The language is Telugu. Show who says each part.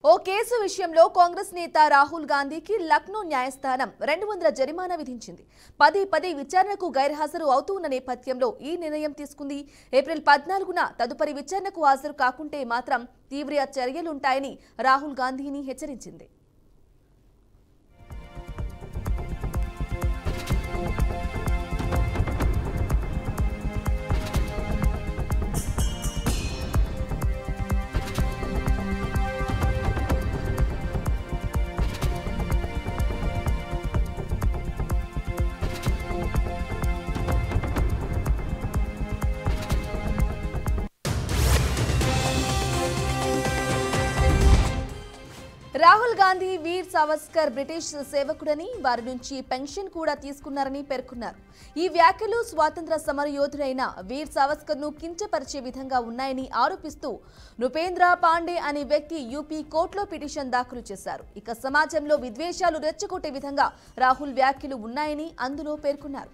Speaker 1: ఓ కేసు విషయంలో కాంగ్రెస్ నేత రాహుల్ గాంధీకి లక్నో న్యాయస్థానం 200 జరిమానా విధించింది. పదే విచారణకు గైర్హాజరు అవుతున్న నేపథ్యంలో ఈ నిర్ణయం తీసుకుంది. ఏప్రిల్ 14న తదుపరి విచారణకు హాజరు కాకుంటే మాత్రం తీవ్ర చర్యలుంటాయని రాహుల్ గాంధీని హెచ్చరించింది. రాహుల్ గాంధీ వీర్ సావర్కర్ బ్రిటిష్ సేవకుడని, వారి నుంచి పెన్షన్ కూడా తీసుకున్నారని పేర్కొన్నారు. ఈ వ్యాఖ్యలు స్వాతంత్ర సమరయోధుడైన వీర్ సావర్కర్ ను కించపరిచే విధంగా ఉన్నాయని ఆరోపిస్తూ నృపేంద్ర పాండే అనే వ్యక్తి యూపీ కోర్టులో పిటిషన్ దాఖలు చేశారు. ఇక సమాజంలో విద్వేషాలు రెచ్చగొట్టే విధంగా రాహుల్ వ్యాఖ్యలు ఉన్నాయని అందులో పేర్కొన్నారు.